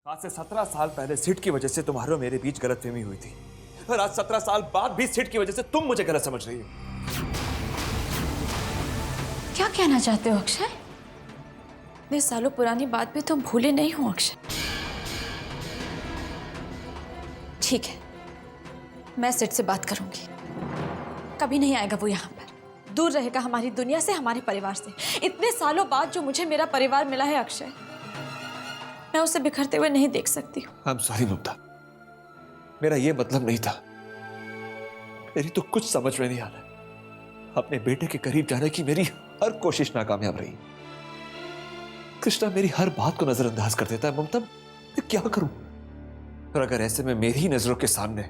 आज से 17 साल पहले सिड की वजह से तुम्हारे और मेरे बीच गलतफहमी हुई थी और आज 17 साल बाद भी सिड की वजह से तुम मुझे गलत समझ रही हो। क्या कहना चाहते हो अक्षय? इतने सालों पुरानी बात भी तुम भूले नहीं हो अक्षय। ठीक है, मैं सिड से बात करूंगी। कभी नहीं आएगा वो यहाँ पर, दूर रहेगा हमारी दुनिया से, हमारे परिवार से। इतने सालों बाद जो मुझे मेरा परिवार मिला है अक्षय, मैं उसे बिखरते हुए नहीं देख सकती हूँ। I'm sorry मुग्धा, मेरा ये मतलब नहीं था। मेरी तो कुछ समझ में नहीं आ रहा। अपने बेटे के करीब जाने की मेरी हर कोशिश नाकामयाब रही। कृष्णा मेरी हर बात को नजरअंदाज कर देता है। ममता, मैं क्या करूं? और अगर ऐसे में मेरी ही नजरों के सामने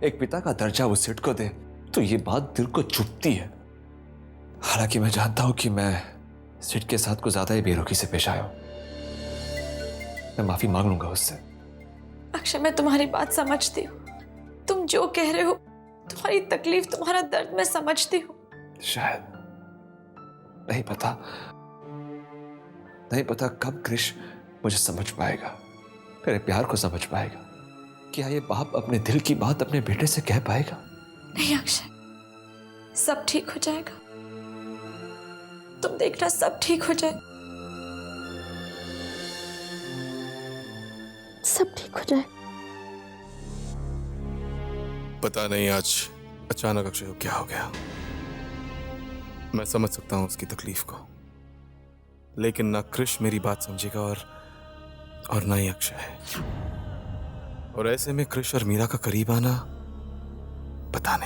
एक पिता का दर्जा वो सिड को दे तो ये बात दिल को चुभती है। हालांकि मैं जानता हूं कि मैं सिड के साथ कुछ ज्यादा ही बेरुखी से पेश आया हूं। मैं माफी मांग लूंगा उससे। अक्षय, मैं तुम्हारी बात समझती हूँ। तुम जो कह रहे हो, तुम्हारी तकलीफ, तुम्हारा दर्द मैं समझती हूँ। शायद नहीं पता कब कृष मुझे समझ पाएगा, मेरे प्यार को समझ पाएगा। क्या ये बाप अपने दिल की बात अपने बेटे से कह पाएगा? नहीं अक्षय, सब ठीक हो जाएगा। तुम देखना, सब ठीक हो जाए, सब ठीक हो जाए। पता नहीं आज अचानक अक्षय को क्या हो गया। मैं समझ सकता हूं उसकी तकलीफ को, लेकिन ना कृष मेरी बात समझेगा और ना ही अक्षय। और ऐसे में कृष और मीरा का करीब आना, पता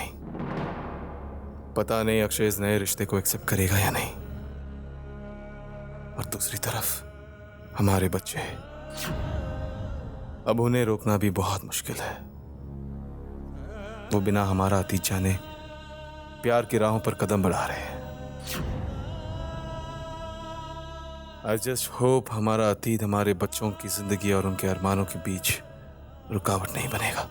नहीं अक्षय इस नए रिश्ते को एक्सेप्ट करेगा या नहीं। और दूसरी तरफ हमारे बच्चे, अब उन्हें रोकना भी बहुत मुश्किल है। वो बिना हमारा अतीत जाने प्यार की राहों पर कदम बढ़ा रहे हैं। आई जस्ट होप हमारा अतीत हमारे बच्चों की जिंदगी और उनके अरमानों के बीच रुकावट नहीं बनेगा।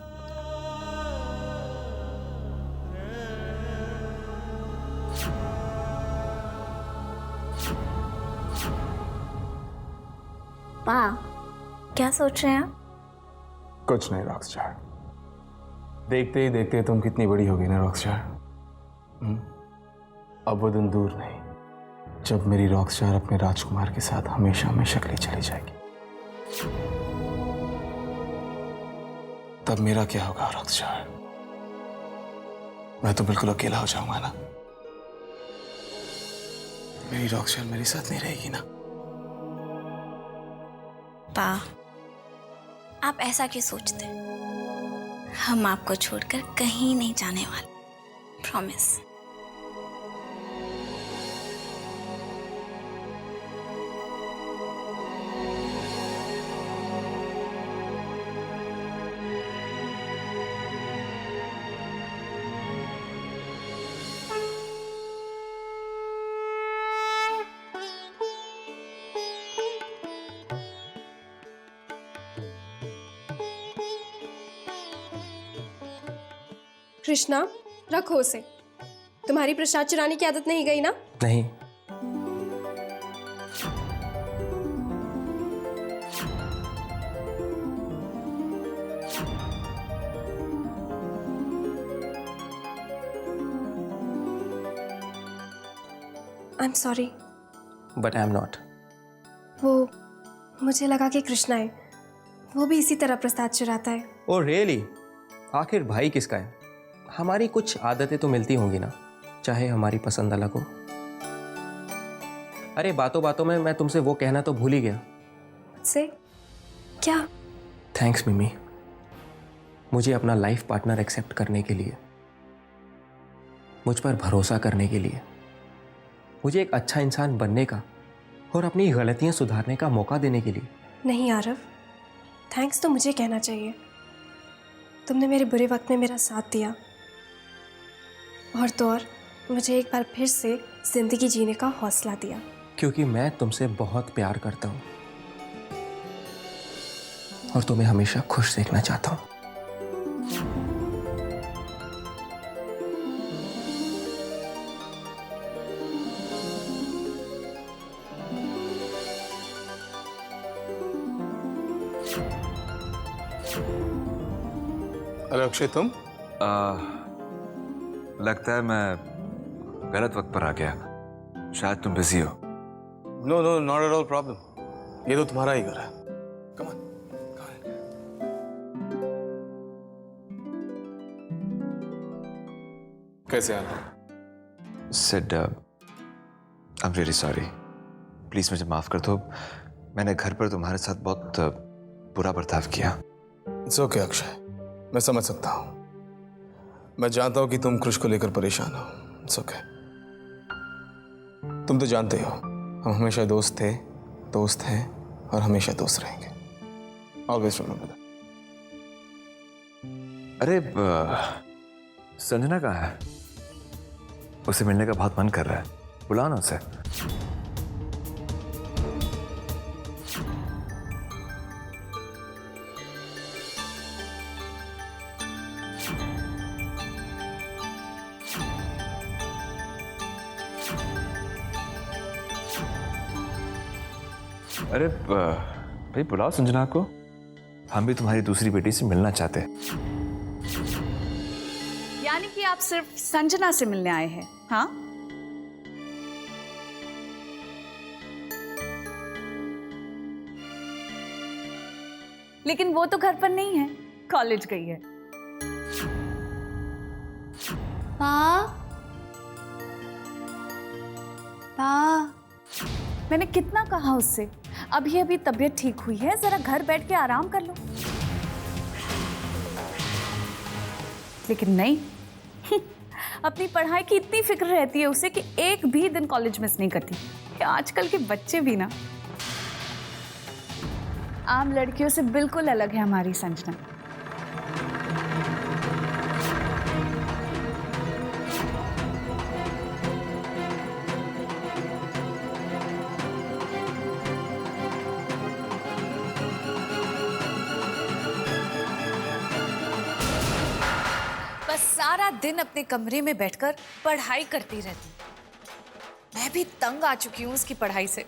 क्या सोच रहे हैं आप? कुछ नहीं रॉकस्टार, देखते ही देखते तुम कितनी बड़ी होगी ना रॉकस्टार। अब वो दिन दूर नहीं जब मेरी रॉकस्टार अपने राजकुमार के साथ हमेशा हमेशा के लिए चली जाएगी। तब मेरा क्या होगा रॉकस्टार? मैं तो बिल्कुल अकेला हो जाऊंगा ना। मेरी रॉकस्टार मेरे साथ नहीं रहेगी ना। पा, आप ऐसा क्यों सोचते? हम आपको छोड़कर कहीं नहीं जाने वाले, प्रॉमिस। कृष्णा, रखो उसे। तुम्हारी प्रसाद चुराने की आदत नहीं गई ना? नहीं। I am sorry. But I am not. वो मुझे लगा कि कृष्णा है, वो भी इसी तरह प्रसाद चुराता है। Oh really? आखिर भाई किसका है? हमारी कुछ आदतें तो मिलती होंगी ना, चाहे हमारी पसंद अलग हो। अरे बातों बातों में मैं तुमसे वो कहना तो भूल ही गया। मुझसे? क्या? थैंक्स मिमी, मुझे अपना लाइफ पार्टनर एक्सेप्ट करने के लिए, मुझ पर भरोसा करने के लिए, मुझे एक अच्छा इंसान बनने का और अपनी गलतियां सुधारने का मौका देने के लिए। नहीं आरव, थैंक्स तो मुझे कहना चाहिए। तुमने मेरे बुरे वक्त में मेरा साथ दिया, और तो और मुझे एक बार फिर से जिंदगी जीने का हौसला दिया। क्योंकि मैं तुमसे बहुत प्यार करता हूं और तुम्हें हमेशा खुश देखना चाहता हूं। अरे अक्षय तुम? लगता है मैं गलत वक्त पर आ गया। शायद तुम बिजी हो। No no, not at all problem. ये तो तुम्हारा ही घर है। Come on. कैसे हाल है? Sid, I am really sorry. Please मुझे माफ कर दो। मैंने घर पर तुम्हारे साथ बहुत बुरा बर्ताव किया। इट्स ओके अक्षय, मैं समझ सकता हूँ। मैं जानता हूँ कि तुम कृष को लेकर परेशान हो। It's okay. तुम तो जानते हो हम हमेशा दोस्त हैं और हमेशा दोस्त रहेंगे। Always remember that. अरे संजना कहाँ है? उसे मिलने का बहुत मन कर रहा है। बुलाओ ना उसे। अरे भाई बुलाओ संजना को। हम भी तुम्हारी दूसरी बेटी से मिलना चाहते हैं। यानी कि आप सिर्फ संजना से मिलने आए हैं? हाँ, लेकिन वो तो घर पर नहीं है, कॉलेज गई है। मैंने कितना कहा उससे, अभी अभी तबीयत ठीक हुई है, जरा घर बैठ के आराम कर लो। लेकिन नहीं अपनी पढ़ाई की इतनी फिक्र रहती है उसे कि एक भी दिन कॉलेज मिस नहीं करती। कि आजकल के बच्चे भी ना, आम लड़कियों से बिल्कुल अलग है हमारी संजना। बस सारा दिन अपने कमरे में बैठकर पढ़ाई करती रहती। मैं भी तंग आ चुकी हूँ उसकी पढ़ाई से।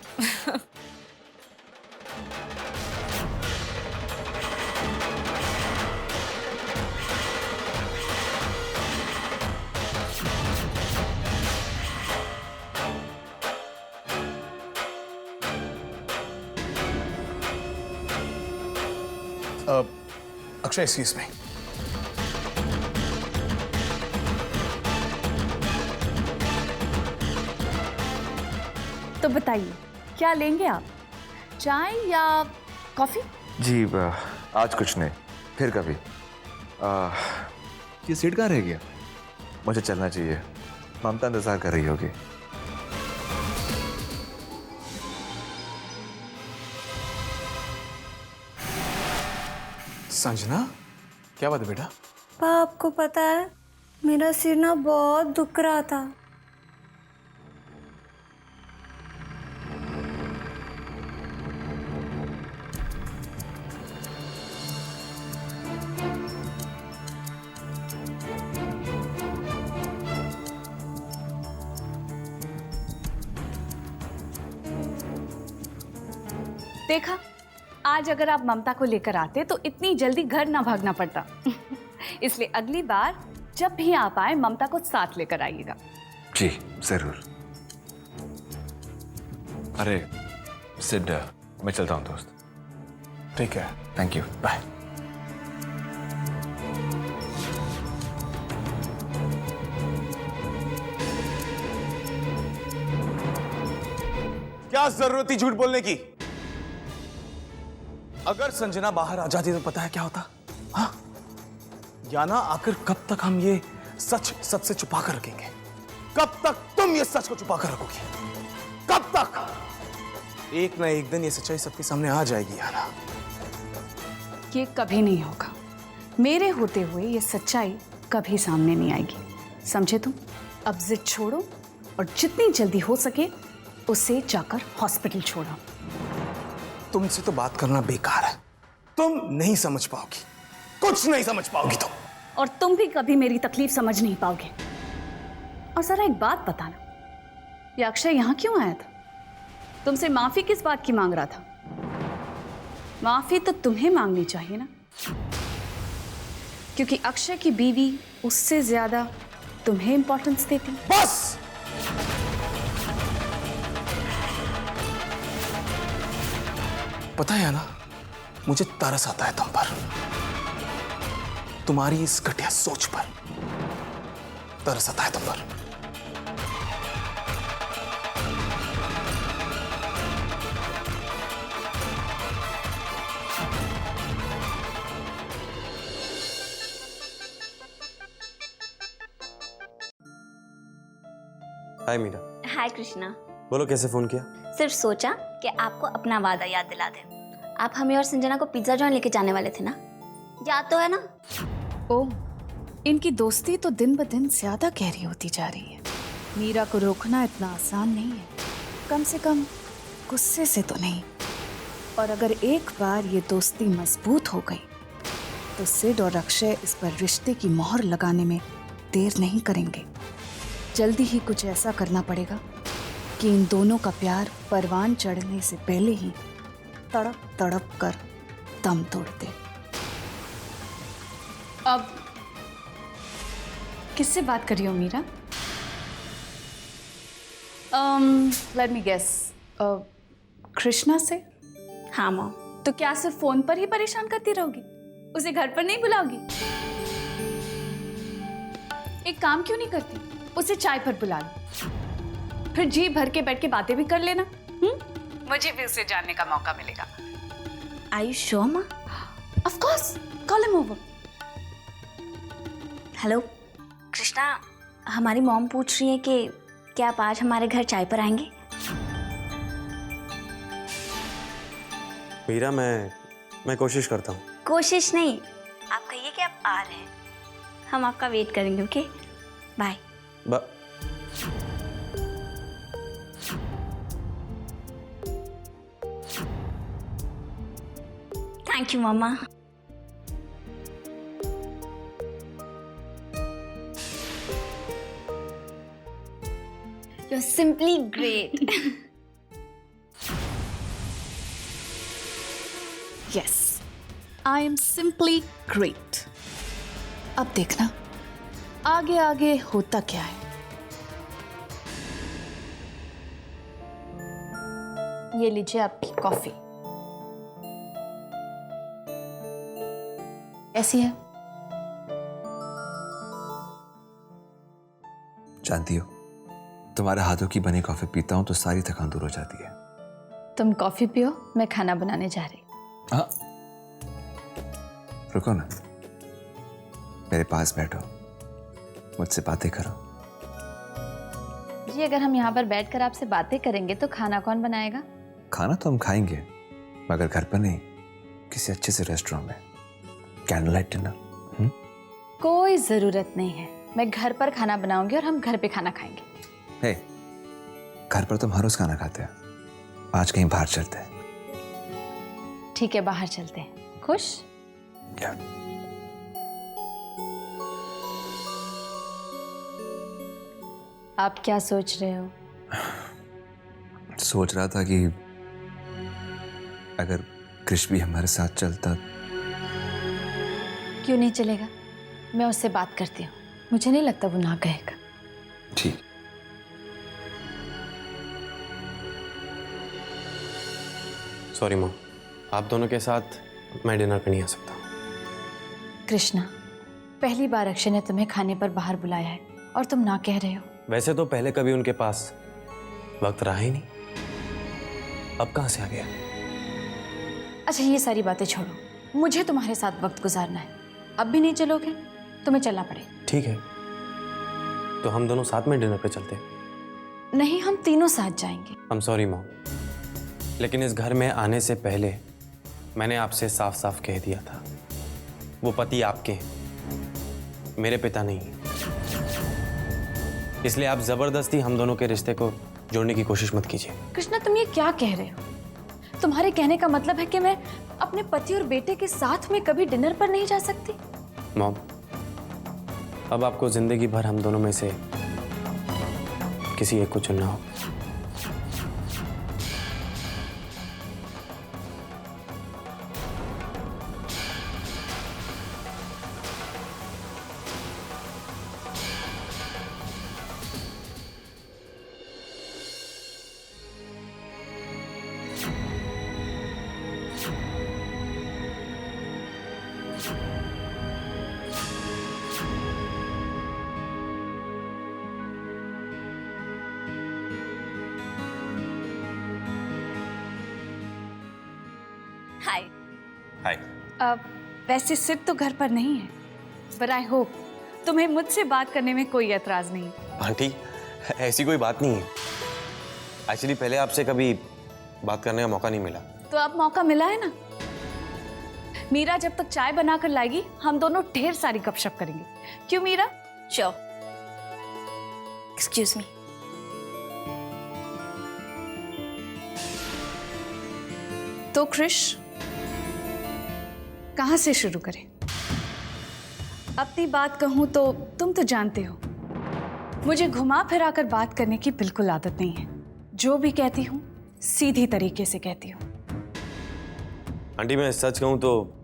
Akshay excuse me. तो बताइए क्या लेंगे आप, चाय या कॉफी? जी आज कुछ नहीं, फिर कभी। ये सीट कहाँ रह गया? मुझे चलना चाहिए। ममता इंतजार कर रही होगी। संजना, क्या बात है बेटा? पापा आपको पता है मेरा सिर ना बहुत दुख रहा था। देखा, आज अगर आप ममता को लेकर आते तो इतनी जल्दी घर ना भागना पड़ता। इसलिए अगली बार जब भी आप आए ममता को साथ लेकर आइएगा। जी जरूर। अरे सिड, मैं चलता हूँ दोस्त। ठीक है, थैंक यू, बाय। क्या जरूरत थी झूठ बोलने की? अगर संजना बाहर आ जाती तो पता है क्या होता? हाँ? या ना आखिर कब तक हम ये सच सबसे छुपा कर रखेंगे? कब तक तुम ये सच को छुपा कर रखोगी? कब तक? एक ना एक दिन ये सच्चाई सबके सामने आ जाएगी याना। ये कभी नहीं होगा। मेरे होते हुए ये सच्चाई कभी सामने नहीं आएगी, समझे तुम? अब जिद छोड़ो और जितनी जल्दी हो सके उसे जाकर हॉस्पिटल छोड़ो। तुमसे तो बात करना बेकार है। तुम नहीं समझ पाओगी, कुछ नहीं समझ पाओगी तुम। और तुम भी कभी मेरी तकलीफ समझ नहीं पाओगे। और जरा एक बात बताना, ये अक्षय यहाँ क्यों आया था? तुमसे माफी किस बात की मांग रहा था? माफी तो तुम्हें मांगनी चाहिए ना। क्योंकि अक्षय की बीवी उससे ज्यादा तुम्हें इंपॉर्टेंस देती। बस पता है ना, मुझे तरस आता है तुम पर, तुम्हारी इस घटिया सोच पर तरस आता है तुम पर। हाय मीरा। हाय कृष्णा। बोलो कैसे फोन किया? सिर्फ सोचा कि आपको अपना वादा याद दिला दें। आप हमें और संजना को पिज्जा जॉइंट लेके जाने वाले थे ना, याद तो है ना? ओह, इनकी दोस्ती तो दिन ब दिन ज्यादा गहरी होती जा रही है। मीरा को रोकना इतना आसान नहीं है, कम से कम गुस्से से तो नहीं। और अगर एक बार ये दोस्ती मजबूत हो गई तो सिड और अक्षय इस पर रिश्ते की मोहर लगाने में देर नहीं करेंगे। जल्दी ही कुछ ऐसा करना पड़ेगा कि इन दोनों का प्यार परवान चढ़ने से पहले ही तड़प तड़प कर दम तोड़ दे। अब किससे बात कर रही हो Meera? Let me guess, Krishna से। हाँ मॉम। तो क्या सिर्फ फोन पर ही परेशान करती रहोगी? उसे घर पर नहीं बुलाओगी? एक काम क्यों नहीं करती, उसे चाय पर बुला लो, फिर जी भर के बैठ के बातें भी कर लेना। मुझे भी उसे जानने का मौका मिलेगा। आर यू श्योर माँ? Of course, call him over. Hello Krishna, हमारी मॉम पूछ रही है कि क्या आप आज हमारे घर चाय पर आएंगे? मीरा, मैं कोशिश करता हूँ। कोशिश नहीं, आप कहिए कि आप आ रहे हैं, हम आपका वेट करेंगे। Okay, bye. थैंक यू मामा। You're simply great. Yes, I am simply great. अब देखना आगे आगे होता क्या है। ये लीजिए आपकी कॉफी। कैसी है? जानती हो, तुम्हारे हाथों की बनी कॉफी पीता हूं तो सारी थकान दूर हो जाती है। तुम कॉफी पियो, मैं खाना बनाने जा रही। हाँ, रुको ना, मेरे पास बैठो, मुझसे बातें करो। जी, अगर हम यहाँ पर बैठकर आपसे बातें करेंगे तो खाना कौन बनाएगा? खाना तो हम खाएंगे, मगर घर पर नहीं, किसी अच्छे से रेस्टोरेंट में, कैंडल लाइट डिनर। कोई जरूरत नहीं है, मैं घर पर खाना बनाऊंगी और हम घर पे खाना खाएंगे। हे, घर पर तुम हर रोज खाना खाते हैं, आज कहीं बाहर चलते हैं। ठीक है, बाहर चलते हैं। खुश? क्या? आप क्या सोच रहे हो? सोच रहा था कि अगर कृष भी हमारे साथ चलता। क्यों नहीं चलेगा? मैं उससे बात करती हूँ, मुझे नहीं लगता वो ना कहेगा। ठीक। सॉरी मॉम, आप दोनों के साथ मैं डिनर पे नहीं आ सकता। कृष्णा, पहली बार अक्षय ने तुम्हें खाने पर बाहर बुलाया है और तुम ना कह रहे हो। वैसे तो पहले कभी उनके पास वक्त रहा ही नहीं, अब कहाँ से आ गया? अच्छा, ये सारी बातें छोड़ो, मुझे तुम्हारे साथ वक्त गुजारना है। अब भी नहीं चलोगे? तुम्हें चलना पड़ेगा। ठीक है, तो हम दोनों साथ में डिनर पे चलते हैं। नहीं, हम तीनों साथ जाएंगे। आई एम सॉरी मॉम, लेकिन इस घर में आने से पहले मैंने आपसे साफ साफ कह दिया था, वो पति आपके हैं, मेरे पिता नहीं। इसलिए आप जबरदस्ती हम दोनों के रिश्ते को जोड़ने की कोशिश मत कीजिए। कृष्णा, तुम ये क्या कह रहे हो? तुम्हारे कहने का मतलब है कि मैं अपने पति और बेटे के साथ में कभी डिनर पर नहीं जा सकती? मॉम, अब आपको जिंदगी भर हम दोनों में से किसी एक को चुनना होगा। हाय। वैसे सिर्फ तो घर पर नहीं है, बट आई होप तुम्हें मुझसे बात करने में कोई एतराज नहीं है। आंटी, ऐसी कोई बात नहीं है। एक्चुअली पहले आपसे कभी बात करने का मौका नहीं मिला। तो अब मौका मिला है ना। मीरा जब तक चाय बनाकर लाएगी हम दोनों ढेर सारी गपशप करेंगे। क्यों मीरा? श्योर। Excuse me. तो क्रिश, कहां से शुरू करें? अपनी बात कहूं तो तुम तो जानते हो मुझे घुमा फिरा कर बात करने की बिल्कुल आदत नहीं है। जो भी कहती हूं सीधी तरीके से कहती हूं। आंटी, मैं सच कहूं तो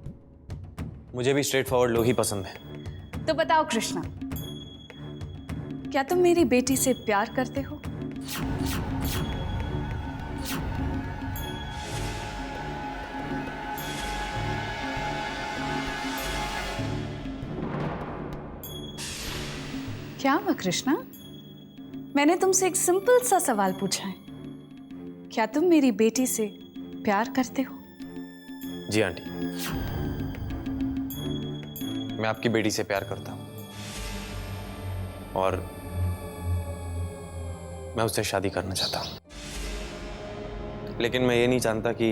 मुझे भी स्ट्रेट फॉरवर्ड लोग ही पसंद है। तो बताओ कृष्णा, क्या तुम मेरी बेटी से प्यार करते हो? क्या हुआ कृष्णा? मैंने तुमसे एक सिंपल सा सवाल पूछा है। क्या तुम मेरी बेटी से प्यार करते हो? जी आंटी, मैं आपकी बेटी से प्यार करता हूं और मैं उससे शादी करना चाहता हूं। लेकिन मैं ये नहीं जानता कि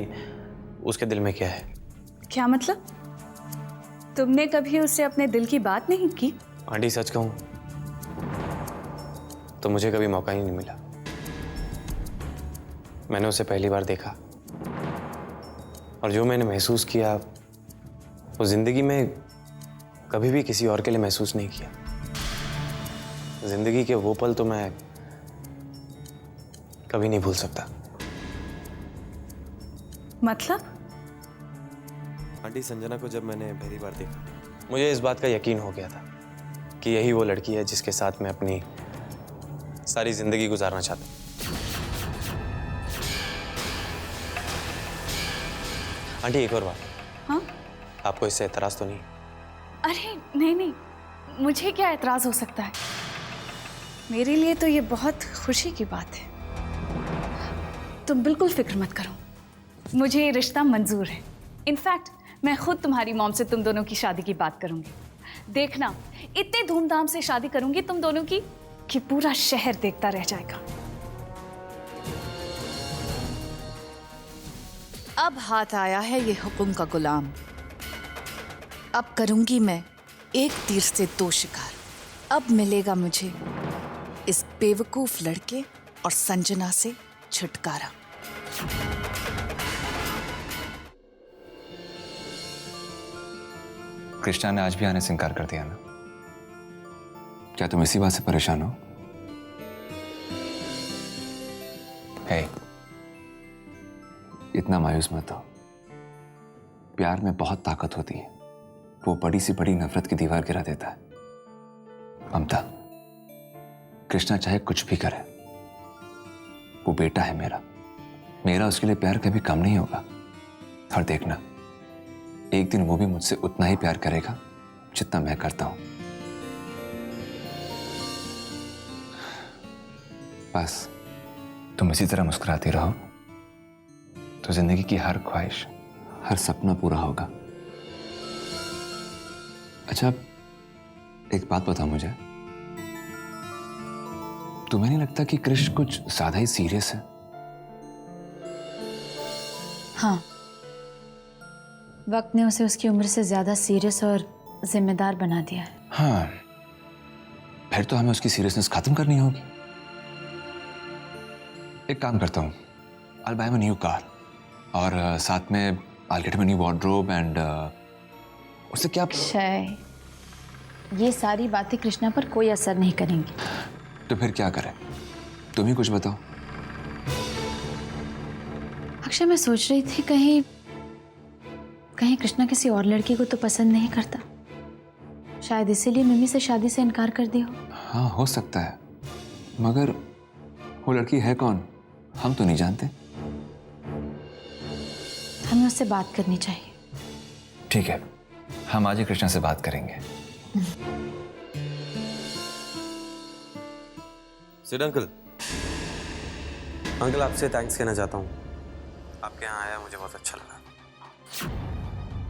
उसके दिल में क्या है। क्या मतलब? तुमने कभी उससे अपने दिल की बात नहीं की? आंटी, सच कहूं तो मुझे कभी मौका ही नहीं मिला। मैंने उसे पहली बार देखा और जो मैंने महसूस किया वो जिंदगी में कभी भी किसी और के लिए महसूस नहीं किया। जिंदगी के वो पल तो मैं कभी नहीं भूल सकता। मतलब? आंटी, संजना को जब मैंने पहली बार देखा मुझे इस बात का यकीन हो गया था कि यही वो लड़की है जिसके साथ मैं अपनी सारी जिंदगी गुजारना चाहता हूं। आंटी, एक और बात। हाँ? आपको इससे एतराज तो नहीं? अरे नहीं नहीं, मुझे क्या एतराज हो सकता है। मेरे लिए तो ये बहुत खुशी की बात है। तुम बिल्कुल फिक्र मत करो, मुझे ये रिश्ता मंजूर है। इनफैक्ट मैं खुद तुम्हारी मॉम से तुम दोनों की शादी की बात करूंगी। देखना, इतने धूमधाम से शादी करूंगी तुम दोनों की कि पूरा शहर देखता रह जाएगा। अब हाथ आया है ये हुक्म का गुलाम। अब करूंगी मैं एक तीर से दो शिकार। अब मिलेगा मुझे इस बेवकूफ लड़के और संजना से छुटकारा। कृष्णा ने आज भी आने से इनकार कर दिया ना? क्या तुम इसी बात से परेशान हो? हे, इतना मायूस मत हो। प्यार में बहुत ताकत होती है, वो बड़ी सी बड़ी नफरत की दीवार गिरा देता है। ममता, कृष्णा चाहे कुछ भी करे, वो बेटा है मेरा। मेरा उसके लिए प्यार कभी कम नहीं होगा। और देखना, एक दिन वो भी मुझसे उतना ही प्यार करेगा जितना मैं करता हूं। बस तुम इसी तरह मुस्कुराती रहो तो जिंदगी की हर ख्वाहिश, हर सपना पूरा होगा। अच्छा, एक बात बताओ मुझे, तुम्हें नहीं लगता कि कृष कुछ ज्यादा ही सीरियस है? हाँ, वक्त ने उसे उसकी उम्र से ज्यादा सीरियस और जिम्मेदार बना दिया है। हाँ, फिर तो हमें उसकी सीरियसनेस खत्म करनी होगी। एक काम करता हूँ, I'll buy him a new car और साथ में I'll get him a new wardrobe and उससे क्या? अक्षय, ये सारी बातें कृष्णा पर कोई असर नहीं करेंगी। तो फिर क्या करें? तुम ही कुछ बताओ। अक्षय, मैं सोच रही थी कहीं कृष्णा किसी और लड़की को तो पसंद नहीं करता, शायद इसीलिए मम्मी से शादी से इनकार कर दिया हो। हाँ, हो सकता है, मगर वो लड़की है कौन हम तो नहीं जानते। हमें उससे बात करनी चाहिए। ठीक है, हम आज ही कृष्णा से बात करेंगे। सिड अंकल, अंकल आपसे थैंक्स कहना चाहता हूँ। आपके यहाँ आया मुझे बहुत अच्छा लगा।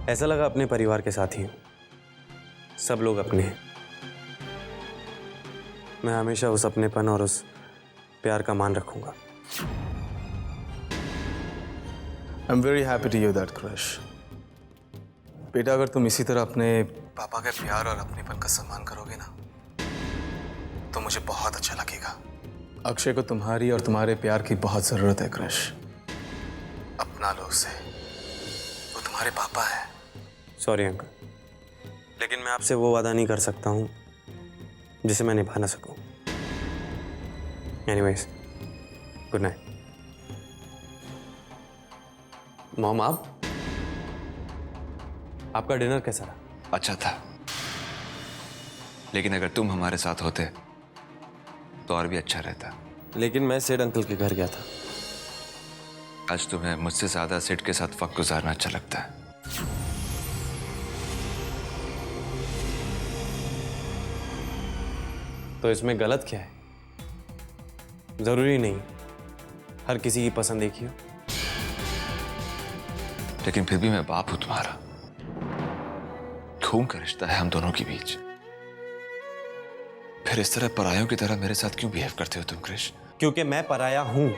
ऐसा लगा अपने परिवार के साथ ही हूं, सब लोग अपने हैं। मैं हमेशा उस अपनेपन और उस प्यार का मान रखूंगा। I am very happy to hear that crush. बेटा, अगर तुम इसी तरह अपने पापा के प्यार और अपनेपन का सम्मान करोगे ना, तो मुझे बहुत अच्छा लगेगा। अक्षय को तुम्हारी और तुम्हारे प्यार की बहुत जरूरत है क्रश। अपना लो उसे, वो तुम्हारे पापा है। सॉरी अंकल, लेकिन मैं आपसे वो वादा नहीं कर सकता हूं जिसे मैं निभा ना सकूं। Anyways, good night. मॉम, आपका डिनर कैसा रहा? अच्छा था, लेकिन अगर तुम हमारे साथ होते तो और भी अच्छा रहता। लेकिन मैं सेठ अंकल के घर गया था। आज तुम्हें मुझसे ज्यादा सेठ के साथ वक्त गुजारना अच्छा लगता है। तो इसमें गलत क्या है? जरूरी नहीं हर किसी की पसंद एक ही हो। लेकिन फिर भी मैं बाप हूं तुम्हारा, खून का रिश्ता है हम दोनों के बीच। फिर इस तरह परायों की तरह मेरे साथ क्यों बिहेव करते हो तुम कृष्ण? क्योंकि मैं पराया हूं,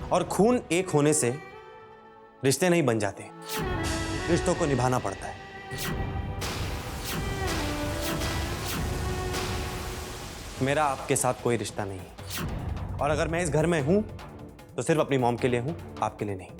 और खून एक होने से रिश्ते नहीं बन जाते, रिश्तों को निभाना पड़ता है। मेरा आपके साथ कोई रिश्ता नहीं है, और अगर मैं इस घर में हूं तो सिर्फ अपनी मॉम के लिए हूं, आपके लिए नहीं।